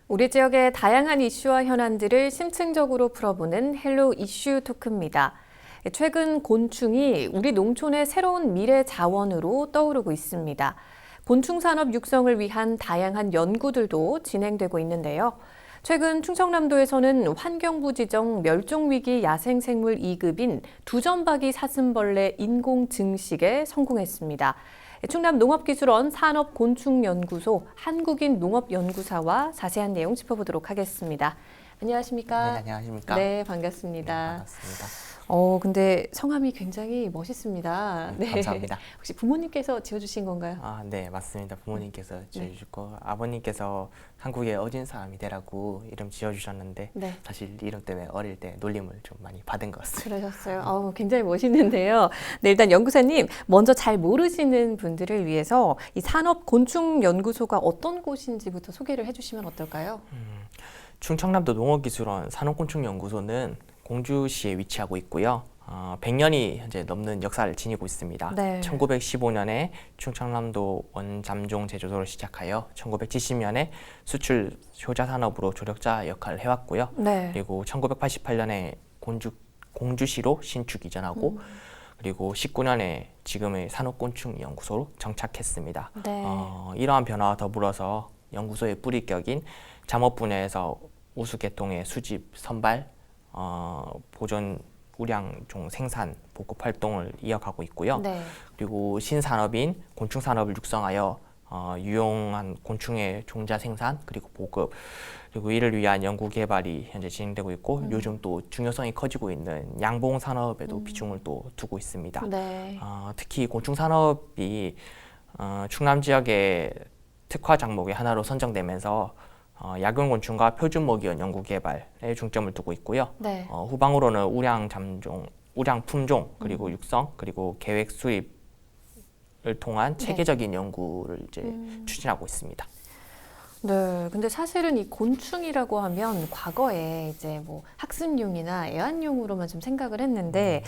우리 지역의 다양한 이슈와 현안들을 심층적으로 풀어보는 헬로 이슈 토크입니다. 최근 곤충이 우리 농촌의 새로운 미래 자원으로 떠오르고 있습니다. 곤충 산업 육성을 위한 다양한 연구들도 진행되고 있는데요. 최근 충청남도에서는 환경부 지정 멸종위기 야생생물 2급인 두점박이 사슴벌레 인공 증식에 성공했습니다. 충남농업기술원 산업곤충연구소 한국인농업연구사와 자세한 내용 짚어보도록 하겠습니다. 안녕하십니까? 네, 안녕하십니까? 네, 반갑습니다. 네, 반갑습니다. 근데 성함이 굉장히 멋있습니다. 네, 감사합니다. 혹시 부모님께서 지어주신 건가요? 네, 맞습니다. 부모님께서 지어주셨고 아버님께서 한국의 어진 사람이 되라고 이름 지어주셨는데 네. 사실 이름 때문에 어릴 때 놀림을 좀 많이 받은 것 같습니다. 그러셨어요. 굉장히 멋있는데요. 네, 일단 연구사님, 먼저 잘 모르시는 분들을 위해서 이 산업곤충연구소가 어떤 곳인지부터 소개를 해주시면 어떨까요? 충청남도 농업기술원 산업곤충연구소는 공주시에 위치하고 있고요. 100년이 현재 넘는 역사를 지니고 있습니다. 네. 1915년에 충청남도 원잠종 제조소를 시작하여 1970년에 수출 효자 산업으로 조력자 역할을 해왔고요. 네. 그리고 1988년에 공주시로 신축 이전하고 그리고 19년에 지금의 산업곤충연구소로 정착했습니다. 네. 이러한 변화와 더불어서 연구소의 뿌리격인 잠업 분야에서 우수계통의 수집, 선발, 보존, 우량종 생산, 보급 활동을 이어가고 있고요. 네. 그리고 신산업인 곤충산업을 육성하여 유용한 곤충의 종자 생산 그리고 보급 그리고 이를 위한 연구 개발이 현재 진행되고 있고 요즘 또 중요성이 커지고 있는 양봉 산업에도 비중을 또 두고 있습니다. 네. 특히 곤충 산업이 충남 지역의 특화 작목의 하나로 선정되면서 약용곤충과 표준먹이원 연구 개발에 중점을 두고 있고요. 네. 후방으로는 우량 잠종, 우량 품종 그리고 육성 그리고 계획 수입을 통한 체계적인 연구를 이제 추진하고 있습니다. 네, 근데 사실은 이 곤충이라고 하면 과거에 이제 뭐 학습용이나 애완용으로만 좀 생각을 했는데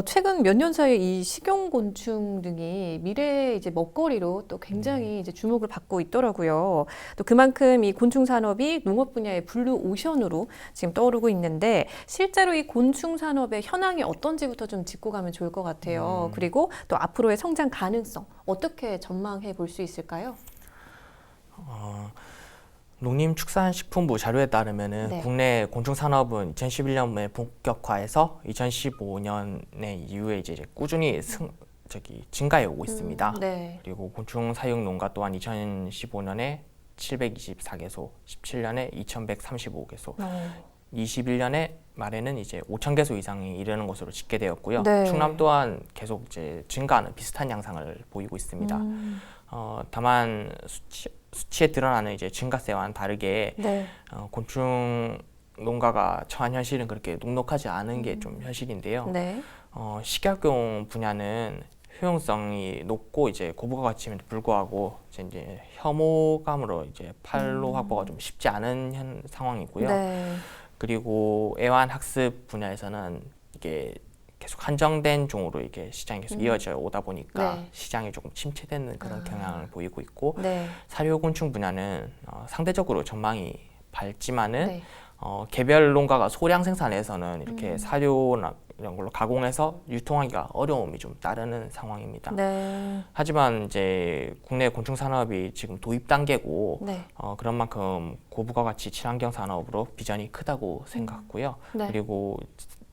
최근 몇 년 사이에 이 식용곤충 등이 미래의 이제 먹거리로 또 굉장히 이제 주목을 받고 있더라고요. 또 그만큼 이 곤충 산업이 농업 분야의 블루 오션으로 지금 떠오르고 있는데 실제로 이 곤충 산업의 현황이 어떤지부터 좀 짚고 가면 좋을 것 같아요. 그리고 또 앞으로의 성장 가능성 어떻게 전망해 볼 수 있을까요? 농림축산식품부 자료에 따르면은 네. 국내 곤충 산업은 2011년에 본격화해서 2015년에 이후에 이제 꾸준히 증가해 오고 있습니다. 네. 그리고 곤충 사육 농가 또한 2015년에 724개소, 17년에 2,135개소, 21년에 말에는 이제 5,000개소 이상이 이르는 것으로 집계되었고요. 네. 충남 또한 계속 이제 증가하는 비슷한 양상을 보이고 있습니다. 다만 수치에 드러나는 이제 증가세와는 다르게 네. 곤충 농가가 처한 현실은 그렇게 녹록하지 않은 게 좀 현실인데요. 네. 식약용 분야는 효용성이 높고 이제 고부가 가치임에도 불구하고 이제 혐오감으로 이제 판로 확보가 좀 쉽지 않은 상황이고요. 네. 그리고 애완학습 분야에서는 이게 계속 한정된 종으로 이게 시장이 계속 이어져 오다 보니까 네. 시장이 조금 침체되는 그런 경향을 보이고 있고 네. 사료곤충 분야는 상대적으로 전망이 밝지만은 네. 개별 농가가 소량 생산해서는 이렇게 사료나 이런 걸로 가공해서 유통하기가 어려움이 좀 따르는 상황입니다. 네. 하지만 이제 국내 곤충 산업이 지금 도입 단계고 네. 그런 만큼 고부가가치 친환경 산업으로 비전이 크다고 생각하고요. 네. 그리고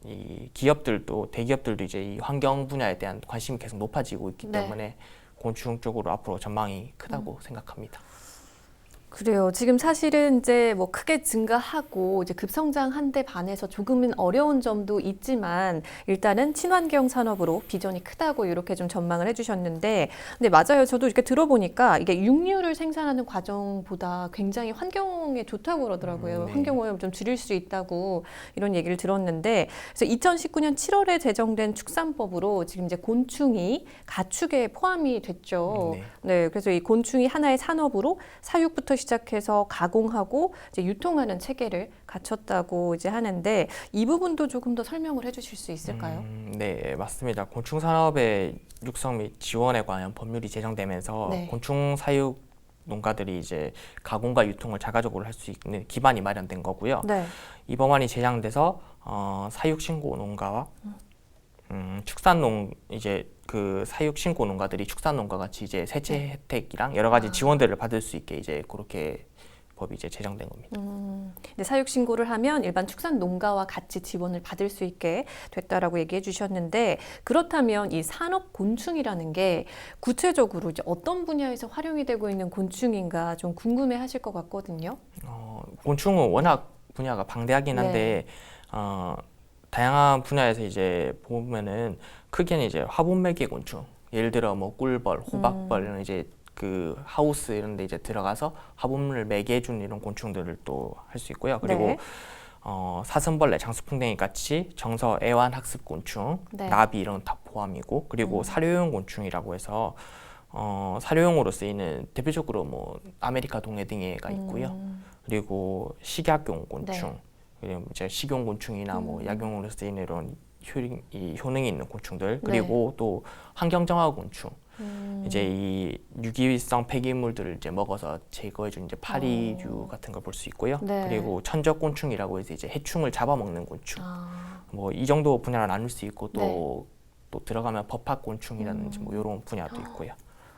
이 기업들도 대기업들도 이제 이 환경 분야에 대한 관심이 계속 높아지고 있기 네. 때문에 곤충 쪽으로 앞으로 전망이 크다고 생각합니다. 그래요. 지금 사실은 이제 뭐 크게 증가하고 이제 급성장한 데 반해서 조금은 어려운 점도 있지만 일단은 친환경 산업으로 비전이 크다고 이렇게 좀 전망을 해주셨는데, 근데 맞아요. 저도 이렇게 들어보니까 이게 육류를 생산하는 과정보다 굉장히 환경에 좋다고 그러더라고요. 네. 환경 오염을 좀 줄일 수 있다고 이런 얘기를 들었는데, 그래서 2019년 7월에 제정된 축산법으로 지금 이제 곤충이 가축에 포함이 됐죠. 네. 네, 그래서 이 곤충이 하나의 산업으로 사육부터 시작해서 가공하고 이제 유통하는 체계를 갖췄다고 이제 하는데 이 부분도 조금 더 설명을 해주실 수 있을까요? 네, 맞습니다. 곤충 산업의 육성 및 지원에 관한 법률이 제정되면서 네. 곤충 사육 농가들이 이제 가공과 유통을 자가적으로 할 수 있는 기반이 마련된 거고요. 네. 이 법안이 제정돼서 사육 신고 농가와 축산농 이제 그 사육 신고 농가들이 축산농가 같이 이제 세제 네. 혜택이랑 여러 가지 지원들을 받을 수 있게 이제 그렇게 법이 이제 제정된 겁니다. 근데 사육 신고를 하면 일반 축산 농가와 같이 지원을 받을 수 있게 됐다라고 얘기해 주셨는데, 그렇다면 이 산업 곤충이라는 게 구체적으로 이제 어떤 분야에서 활용이 되고 있는 곤충인가 좀 궁금해 하실 것 같거든요. 곤충은 워낙 분야가 방대하긴 한데 다양한 분야에서 이제 보면은 크게는 이제 화분매개 곤충, 예를 들어 뭐 꿀벌, 호박벌 이런 이제 그 하우스 이런 데 이제 들어가서 화분을 매게 해주는 이런 곤충들을 또 할 수 있고요. 그리고 네. 사슴벌레, 장수풍뎅이 같이 정서 애완 학습 곤충, 네. 나비 이런 다 포함이고, 그리고 사료용 곤충이라고 해서 사료용으로 쓰이는 대표적으로 뭐 아메리카 동해등에가 있고요. 그리고 식약용 곤충, 그리고 이제 식용곤충이나 뭐 약용으로 쓰이는 이런 효능이 있는 곤충들, 그리고 또 환경정화 곤충, 이제 이 유기성 폐기물들을 이제 먹어서 제거해주는 이제 파리류 같은 걸 볼 수 있고요. 네. 그리고 천적곤충이라고 해서 이제 해충을 잡아먹는 곤충, 뭐 이 정도 분야로 나눌 수 있고 또 들어가면 법학곤충이라든지 뭐 이런 분야도 있고요.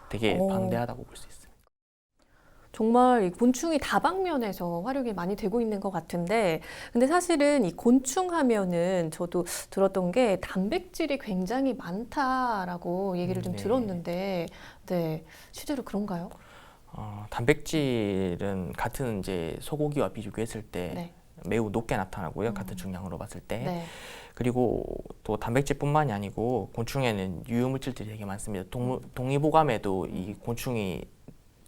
되게 방대하다고 볼 수 있습니다. 정말 이 곤충이 다방면에서 활용이 많이 되고 있는 것 같은데, 근데 사실은 이 곤충 하면은 저도 들었던 게 단백질이 굉장히 많다라고 얘기를 좀 네. 들었는데, 네, 실제로 그런가요? 단백질은 같은 이제 소고기와 비교했을 때 네. 매우 높게 나타나고요. 같은 중량으로 봤을 때. 네. 그리고 또 단백질뿐만이 아니고 곤충에는 유효물질들이 되게 많습니다. 동의보감에도 이 곤충이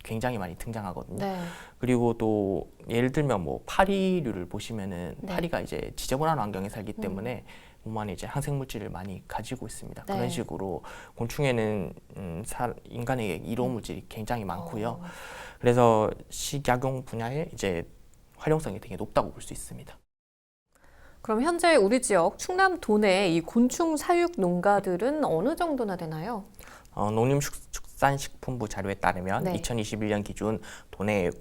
굉장히 많이 등장하거든요. 네. 그리고 또 예를 들면 뭐 파리류를 보시면은 네. 파리가 이제 지저분한 환경에 살기 때문에 몸 안에 이제 항생물질을 많이 가지고 있습니다. 네. 그런 식으로 곤충에는 인간에게 이로물질이 굉장히 많고요. 그래서 식약용 분야에 이제 활용성이 되게 높다고 볼 수 있습니다. 그럼 현재 우리 지역 충남 도내 이 곤충 사육 농가들은 어느 정도나 되나요? 농림축산식품부 자료에 따르면 네. 2021년 기준 도내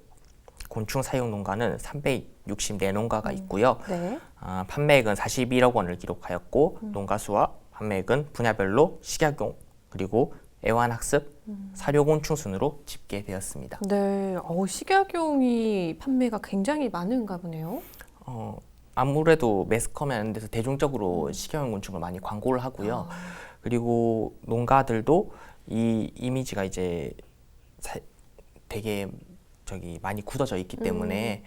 곤충 사육 농가는 364농가가 있고요. 네. 판매액은 41억 원을 기록하였고 농가 수와 판매액은 분야별로 식약용 그리고 애완학습, 사료곤충 순으로 집계되었습니다. 네. 식약용이 판매가 굉장히 많은가 보네요. 아무래도 매스컴에 하는 데서 대중적으로 식약용 곤충을 많이 광고를 하고요. 그리고 농가들도 이 이미지가 이제 되게 많이 굳어져 있기 때문에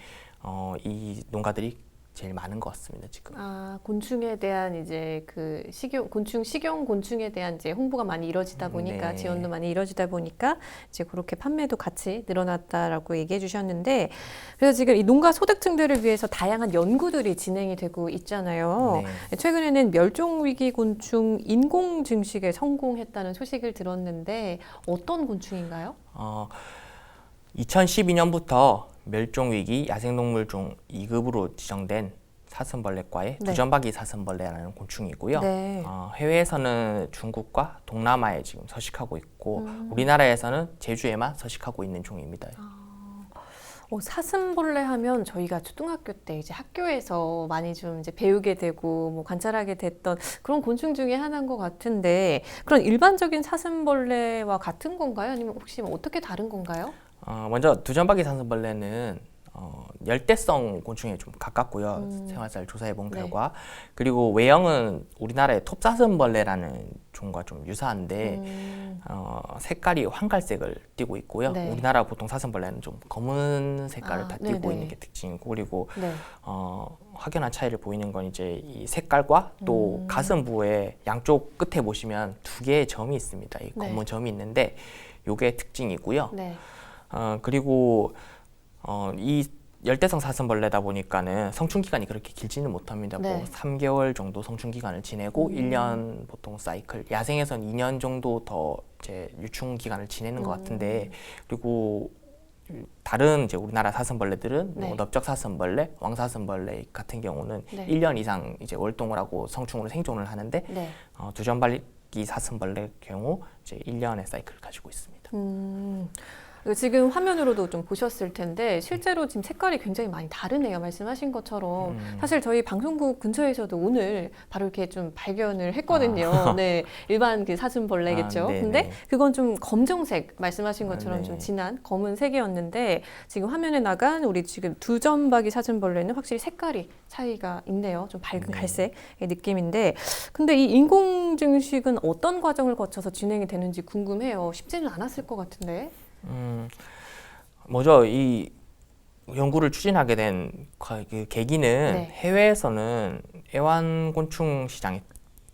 이 농가들이 제일 많은 것 같습니다, 지금. 곤충에 대한 이제 그 식용 곤충에 대한 이제 홍보가 많이 이루어지다 보니까 네. 지원도 많이 이루어지다 보니까 이제 그렇게 판매도 같이 늘어났다라고 얘기해 주셨는데, 그래서 지금 이 농가 소득층들을 위해서 다양한 연구들이 진행이 되고 있잖아요. 네. 최근에는 멸종위기 곤충 인공 증식에 성공했다는 소식을 들었는데 어떤 곤충인가요? 2012년부터 멸종위기 야생동물종 2급으로 지정된 사슴벌레과의 네. 두점박이 사슴벌레라는 곤충이고요. 네. 해외에서는 중국과 동남아에 지금 서식하고 있고 우리나라에서는 제주에만 서식하고 있는 종입니다. 사슴벌레 하면 저희가 초등학교 때 이제 학교에서 많이 좀 이제 배우게 되고 뭐 관찰하게 됐던 그런 곤충 중에 하나인 것 같은데, 그런 일반적인 사슴벌레와 같은 건가요? 아니면 혹시 뭐 어떻게 다른 건가요? 먼저 두점박이 사슴벌레는 열대성 곤충에 좀 가깝고요. 생활사를 조사해 본 네. 결과. 그리고 외형은 우리나라의 톱사슴벌레라는 종과 좀 유사한데 색깔이 황갈색을 띠고 있고요. 네. 우리나라 보통 사슴벌레는 좀 검은 색깔을 다 띠고 네네. 있는 게 특징이고, 그리고 네. 확연한 차이를 보이는 건 이제 이 색깔과 또 가슴 부에 양쪽 끝에 보시면 두 개의 점이 있습니다. 이 네. 검은 점이 있는데 요게 특징이고요. 네. 그리고 이 열대성 사슴벌레다 보니까는 성충 기간이 그렇게 길지는 못합니다. 네. 뭐 3개월 정도 성충 기간을 지내고 1년 보통 사이클. 야생에선 2년 정도 더 이제 유충 기간을 지내는 것 같은데, 그리고 다른 이제 우리나라 사슴벌레들은 네. 뭐 넓적 사슴벌레, 왕사슴벌레 같은 경우는 네. 1년 이상 이제 월동을 하고 성충으로 생존을 하는데 네. 두점박이 사슴벌레 경우 이제 1년의 사이클을 가지고 있습니다. 지금 화면으로도 좀 보셨을 텐데 실제로 지금 색깔이 굉장히 많이 다르네요. 말씀하신 것처럼 사실 저희 방송국 근처에서도 오늘 바로 이렇게 좀 발견을 했거든요. 네, 일반 그 사슴벌레겠죠. 네네. 근데 그건 좀 검정색 말씀하신 것처럼 좀 네. 진한 검은색이었는데 지금 화면에 나간 우리 지금 두점박이 사슴벌레는 확실히 색깔이 차이가 있네요. 좀 밝은 네. 갈색의 느낌인데 근데 이 인공 증식은 어떤 과정을 거쳐서 진행이 되는지 궁금해요. 쉽지는 않았을 것 같은데. 먼저 이 연구를 추진하게 된 그 계기는 네. 해외에서는 애완곤충 시장이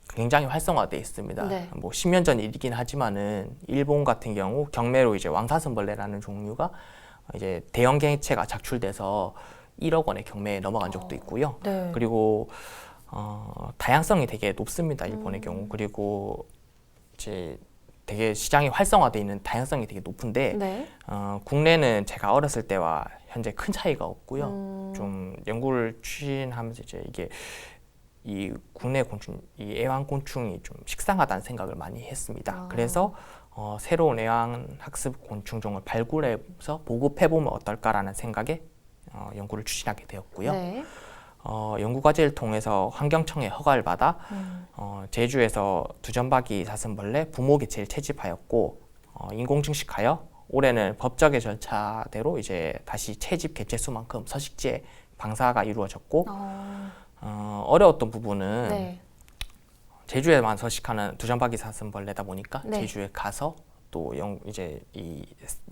굉장히 활성화되어 있습니다. 네. 뭐 10년 전 일이긴 하지만은 일본 같은 경우 경매로 이제 왕사슴벌레라는 종류가 이제 대형 객체가 작출돼서 1억 원의 경매에 넘어간 적도 있고요. 네. 그리고 다양성이 되게 높습니다. 일본의 경우. 그리고 이제 되게 시장이 활성화되어 있는 다양성이 되게 높은데 네. 국내는 제가 어렸을 때와 현재 큰 차이가 없고요. 좀 연구를 추진하면서 이제 이게 이 국내 곤충, 이 애완곤충이 좀 식상하다는 생각을 많이 했습니다. 그래서 새로운 애완학습 곤충종을 발굴해서 보급해보면 어떨까라는 생각에 연구를 추진하게 되었고요. 네. 연구 과제를 통해서 환경청의 허가를 받아 제주에서 두점박이 사슴벌레 부모 개체를 채집하였고 인공 증식하여 올해는 법적의 절차대로 이제 다시 채집 개체 수만큼 서식지에 방사가 이루어졌고 어려웠던 부분은 네. 제주에만 서식하는 두점박이 사슴벌레다 보니까 네. 제주에 가서 또 이제 이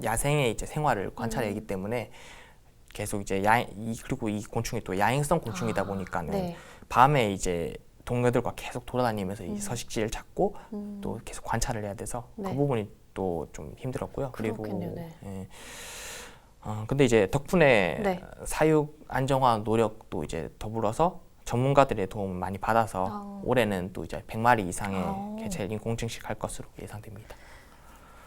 야생의 이제 생활을 관찰하기 때문에 계속 이제 그리고 이 곤충이 또 야행성 곤충이다 보니까는 네. 밤에 이제 동료들과 계속 돌아다니면서 이 서식지를 찾고 또 계속 관찰을 해야 돼서 네. 그 부분이 또 좀 힘들었고요. 그렇겠네요. 네. 예. 근데 이제 덕분에 네. 사육 안정화 노력도 이제 더불어서 전문가들의 도움을 많이 받아서 올해는 또 이제 100마리 이상의 개체를 인공 증식할 것으로 예상됩니다.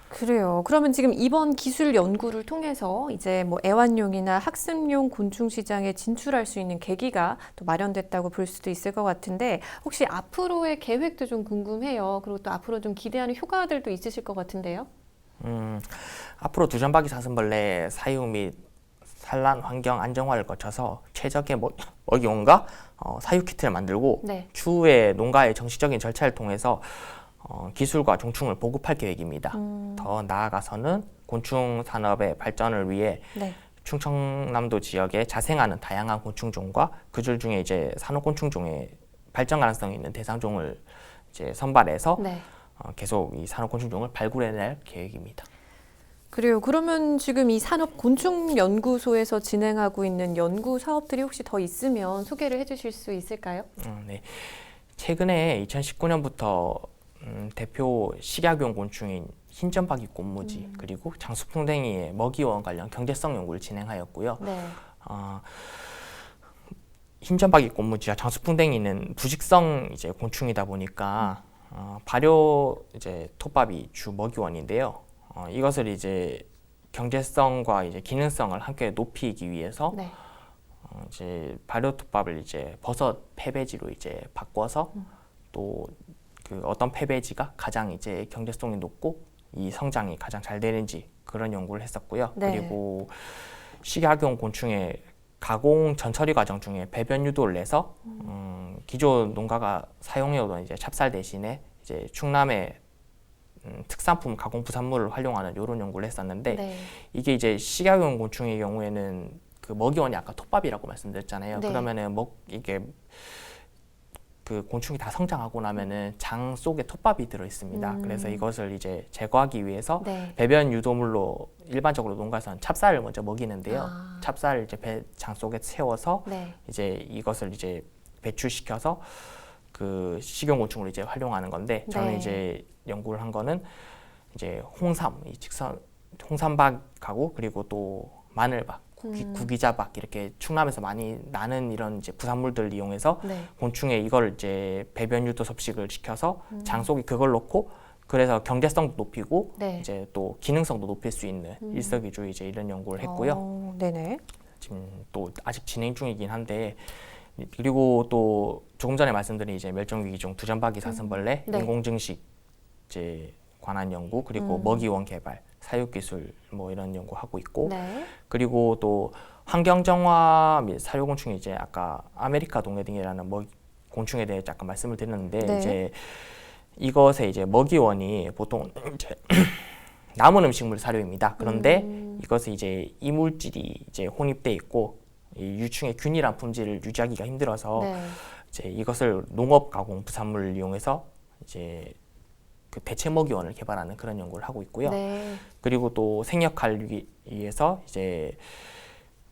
그래요. 그러면 지금 이번 기술 연구를 통해서 이제 뭐 애완용이나 학습용 곤충 시장에 진출할 수 있는 계기가 또 마련됐다고 볼 수도 있을 것 같은데 혹시 앞으로의 계획도 좀 궁금해요. 그리고 또 앞으로 좀 기대하는 효과들도 있으실 것 같은데요. 앞으로 두점박이 사슴벌레 사육 및 산란 환경 안정화를 거쳐서 최적의 먹이원과 사육 키트를 만들고 네. 추후에 농가의 정식적인 절차를 통해서 기술과 종충을 보급할 계획입니다. 더 나아가서는 곤충 산업의 발전을 위해 네. 충청남도 지역에 자생하는 다양한 곤충종과 그들 중에 이제 산호곤충종의 발전 가능성이 있는 대상종을 이제 선발해서 네. 계속 이 산호곤충종을 발굴해낼 계획입니다. 그래요. 그러면 지금 이 산업곤충연구소에서 진행하고 있는 연구 사업들이 혹시 더 있으면 소개를 해주실 수 있을까요? 네. 최근에 2019년부터 대표 식약용 곤충인 흰점박이 꽃무지 그리고 장수풍뎅이의 먹이원 관련 경제성 연구를 진행하였고요. 네. 흰점박이 꽃무지와 장수풍뎅이는 부식성 이제 곤충이다 보니까 발효 이제 톱밥이 주 먹이원인데요. 이것을 이제 경제성과 이제 기능성을 함께 높이기 위해서 네. 이제 발효 톱밥을 이제 버섯 패배지로 이제 바꿔서 또 그 어떤 패배지가 가장 이제 경제성이 높고 이 성장이 가장 잘 되는지 그런 연구를 했었고요. 네. 그리고 식약용 곤충의 가공 전처리 과정 중에 배변 유도를 내서 기존 농가가 사용해오던 이제 찹쌀 대신에 이제 충남의 특산품 가공 부산물을 활용하는 이런 연구를 했었는데 네. 이게 이제 식약용 곤충의 경우에는 그 먹이원이 아까 톱밥이라고 말씀드렸잖아요. 네. 그러면은 이게 그 곤충이 다 성장하고 나면은 장 속에 톱밥이 들어 있습니다. 그래서 이것을 이제 제거하기 위해서 네. 배변 유도물로 일반적으로 농가에서는 찹쌀을 먼저 먹이는데요. 아. 찹쌀을 이제 장 속에 채워서 네. 이제 이것을 이제 배출시켜서 그 식용곤충으로 이제 활용하는 건데 저는 네. 이제 연구를 한 거는 이제 홍삼, 이 직선 홍삼박하고 그리고 또 마늘박, 구기자박 이렇게 충남에서 많이 나는 이런 이제 부산물들을 이용해서 네. 곤충에 이걸 이제 배변 유도 섭식을 시켜서 장 속에 그걸 넣고 그래서 경제성도 높이고 네. 이제 또 기능성도 높일 수 있는 일석이조 이제 이런 연구를 했고요. 네네. 지금 또 아직 진행 중이긴 한데 그리고 또 조금 전에 말씀드린 이제 멸종위기종 두점박이 사슴벌레 네. 인공증식 이제 관한 연구 그리고 먹이원 개발 사육기술 뭐 이런 연구하고 있고 네. 그리고 또 환경정화 및 사료곤충이 이제 아까 아메리카 동해등이라는 곤충에 대해 잠깐 말씀을 드렸는데 네. 이제 이것의 이제 먹이원이 보통 이제 남은 음식물 사료입니다. 그런데 이것은 이제 이물질이 이제 혼입돼 있고 이 유충의 균일한 품질을 유지하기가 힘들어서 네. 이제 이것을 농업 가공 부산물을 이용해서 이제 그 대체 먹이원을 개발하는 그런 연구를 하고 있고요. 네. 그리고 또 생역하기 위해서 이제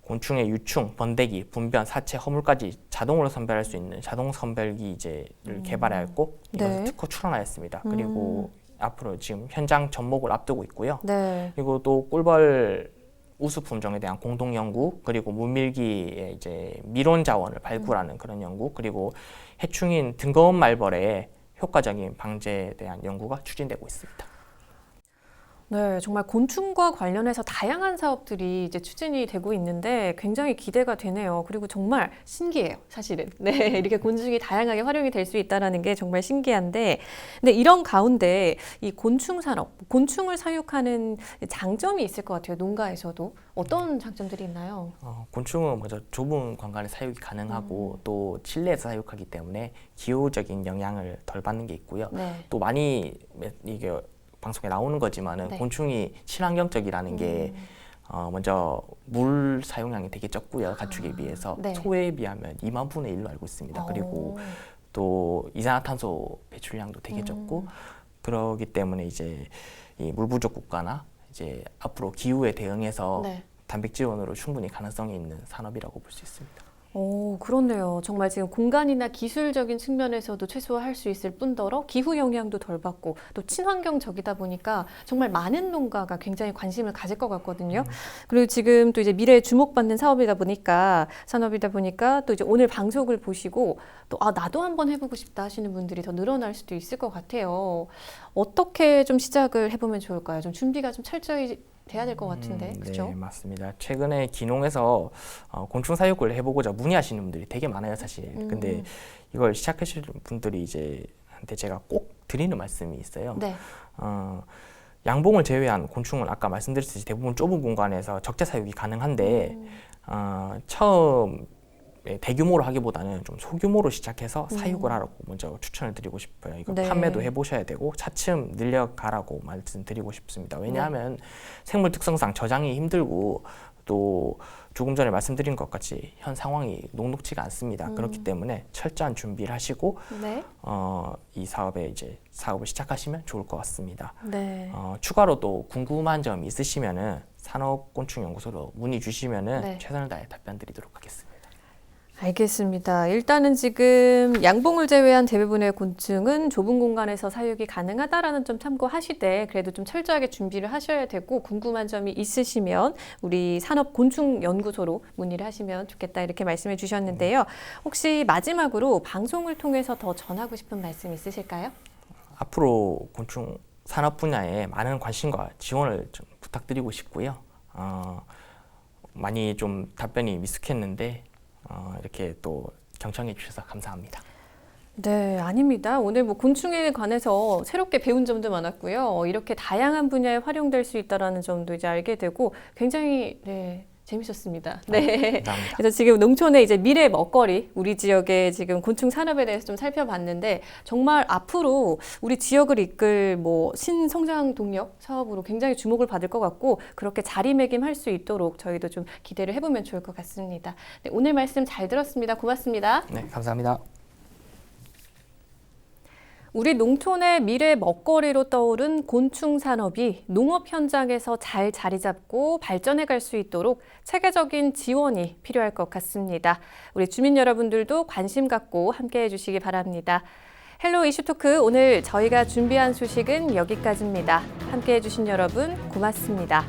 곤충의 유충, 번데기, 분변, 사체, 허물까지 자동으로 선별할 수 있는 자동 선별기 이제를 개발하였고 이것을 네. 특허 출원하였습니다. 그리고 앞으로 지금 현장 접목을 앞두고 있고요. 네. 그리고 또 꿀벌 우수 품종에 대한 공동 연구, 그리고 문밀기의 이제 미론 자원을 발굴하는 그런 연구, 그리고 해충인 등거운 말벌의 효과적인 방제에 대한 연구가 추진되고 있습니다. 네, 정말 곤충과 관련해서 다양한 사업들이 이제 추진이 되고 있는데 굉장히 기대가 되네요. 그리고 정말 신기해요, 사실은. 네, 이렇게 곤충이 다양하게 활용이 될 수 있다는 게 정말 신기한데, 근데 이런 가운데 이 곤충 산업, 곤충을 사육하는 장점이 있을 것 같아요, 농가에서도. 어떤 장점들이 있나요? 곤충은 먼저 좁은 공간에 사육이 가능하고 또 실내에서 사육하기 때문에 기후적인 영향을 덜 받는 게 있고요. 네. 또 많이 이게 방송에 나오는 거지만은 네. 곤충이 친환경적이라는 게 먼저 물 사용량이 되게 적고요. 가축에 비해서 네. 소에 비하면 2만 분의 1로 알고 있습니다. 그리고 또 이산화탄소 배출량도 되게 적고 그러기 때문에 이제 이 물 부족 국가나 이제 앞으로 기후에 대응해서 네. 단백질원으로 충분히 가능성이 있는 산업이라고 볼 수 있습니다. 오, 그렇네요. 정말 지금 공간이나 기술적인 측면에서도 최소화할 수 있을 뿐더러 기후 영향도 덜 받고 또 친환경적이다 보니까 정말 많은 농가가 굉장히 관심을 가질 것 같거든요. 그리고 지금 또 이제 미래에 주목받는 산업이다 보니까 또 이제 오늘 방송을 보시고 또 나도 한번 해보고 싶다 하시는 분들이 더 늘어날 수도 있을 것 같아요. 어떻게 좀 시작을 해보면 좋을까요? 좀 준비가 좀 철저히 돼야 될 것 같은데, 그렇죠? 네, 맞습니다. 최근에 기농에서 곤충 사육을 해보고자 문의하시는 분들이 되게 많아요, 사실. 근데 이걸 시작하시는 분들이 이제 한테 제가 꼭 드리는 말씀이 있어요. 네. 양봉을 제외한 곤충은 아까 말씀드렸듯이 대부분 좁은 공간에서 적재 사육이 가능한데 처음 대규모로 하기보다는 좀 소규모로 시작해서 사육을 하라고 먼저 추천을 드리고 싶어요. 이거 네. 판매도 해보셔야 되고 차츰 늘려가라고 말씀드리고 싶습니다. 왜냐하면 생물 특성상 저장이 힘들고 또 조금 전에 말씀드린 것 같이 현 상황이 녹록지가 않습니다. 그렇기 때문에 철저한 준비를 하시고 네. 이 사업을 시작하시면 좋을 것 같습니다. 네. 추가로 또 궁금한 점이 있으시면은 산업곤충연구소로 문의 주시면은 네. 최선을 다해 답변 드리도록 하겠습니다. 알겠습니다. 일단은 지금 양봉을 제외한 대부분의 곤충은 좁은 공간에서 사육이 가능하다라는 점 참고하시되 그래도 좀 철저하게 준비를 하셔야 되고 궁금한 점이 있으시면 우리 산업곤충연구소로 문의를 하시면 좋겠다 이렇게 말씀해 주셨는데요. 혹시 마지막으로 방송을 통해서 더 전하고 싶은 말씀 있으실까요? 앞으로 곤충 산업 분야에 많은 관심과 지원을 좀 부탁드리고 싶고요. 많이 좀 답변이 미숙했는데 이렇게 또 경청해 주셔서 감사합니다. 네, 아닙니다. 오늘 뭐 곤충에 관해서 새롭게 배운 점도 많았고요. 이렇게 다양한 분야에 활용될 수 있다는 점도 이제 알게 되고 굉장히 재밌었습니다. 네. 감사합니다. 그래서 지금 농촌의 이제 미래 먹거리, 우리 지역의 지금 곤충 산업에 대해서 좀 살펴봤는데 정말 앞으로 우리 지역을 이끌 뭐 신성장 동력 사업으로 굉장히 주목을 받을 것 같고 그렇게 자리매김할 수 있도록 저희도 좀 기대를 해보면 좋을 것 같습니다. 네, 오늘 말씀 잘 들었습니다. 고맙습니다. 네, 감사합니다. 우리 농촌의 미래 먹거리로 떠오른 곤충 산업이 농업 현장에서 잘 자리 잡고 발전해 갈 수 있도록 체계적인 지원이 필요할 것 같습니다. 우리 주민 여러분들도 관심 갖고 함께 해주시기 바랍니다. 헬로 이슈토크 오늘 저희가 준비한 소식은 여기까지입니다. 함께 해주신 여러분 고맙습니다.